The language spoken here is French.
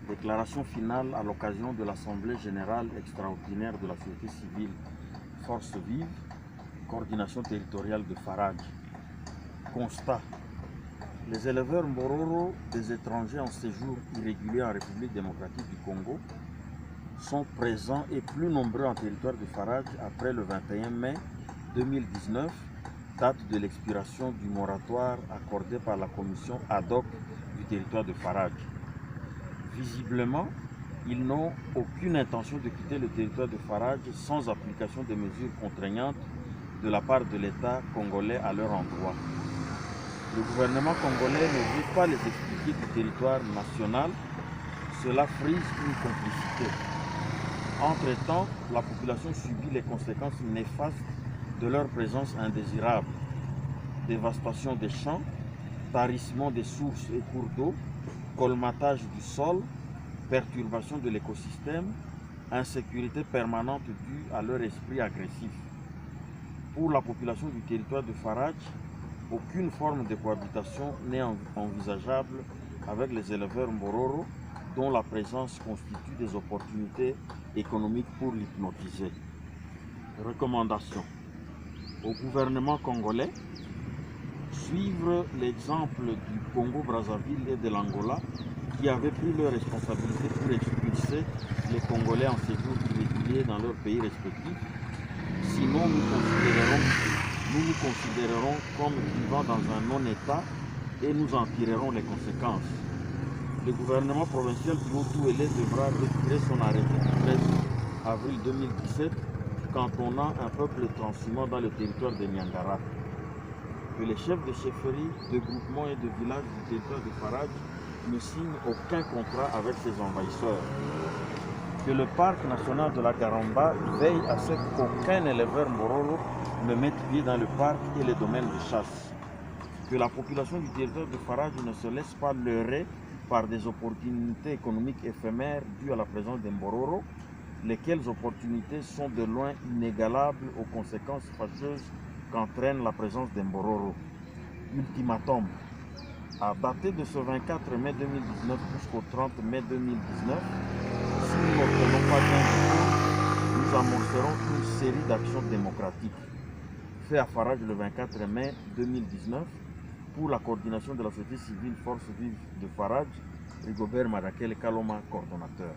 Déclaration finale à l'occasion de l'Assemblée générale extraordinaire de la société civile Force Vive, coordination territoriale de Farage. Constat. Les éleveurs Mbororo des étrangers en séjour irrégulier en République démocratique du Congo sont présents et plus nombreux en territoire de Farage après le 21 mai 2019, date de l'expiration du moratoire accordé par la commission ad hoc du territoire de Farage. Visiblement, ils n'ont aucune intention de quitter le territoire de Farage sans application des mesures contraignantes de la part de l'État congolais à leur endroit. Le gouvernement congolais ne veut pas les expliquer du territoire national. Cela frise une complicité. Entre-temps, la population subit les conséquences néfastes de leur présence indésirable. Dévastation des champs, tarissement des sources et cours d'eau, colmatage du sol, perturbation de l'écosystème, insécurité permanente due à leur esprit agressif. Pour la population du territoire de Farage, aucune forme de cohabitation n'est envisageable avec les éleveurs Mbororo, dont la présence constitue des opportunités économiques pour l'hypnotiser. Recommandation au gouvernement congolais: suivre l'exemple du Congo-Brazzaville et de l'Angola, qui avaient pris leurs responsabilités pour expulser les Congolais en séjour irrégulier dans leurs pays respectifs. Sinon, nous nous considérerons comme vivant dans un non-État et nous en tirerons les conséquences. Le gouvernement provincial du Haut-Touélé devra retirer son arrêté du 13 avril 2017 quand on a un peuple transhumant dans le territoire de Niangara. Que les chefs de chefferie, de groupements et de villages du territoire de Farage ne signent aucun contrat avec ces envahisseurs. Que le parc national de la Garamba veille à ce qu'aucun éleveur Mbororo ne mette pied dans le parc et les domaines de chasse. Que la population du territoire de Farage ne se laisse pas leurrer par des opportunités économiques éphémères dues à la présence des Mbororo, lesquelles opportunités sont de loin inégalables aux conséquences fâcheuses qu'entraîne la présence des Mbororo. Ultimatum. À dater de ce 24 mai 2019 jusqu'au 30 mai 2019, si nous n'obtenons pas gain de cause, nous amorcerons une série d'actions démocratiques. Fait à Farage le 24 mai 2019 pour la coordination de la société civile Force Vive de Farage, Rigobert Madakel Kaloma, coordonnateur.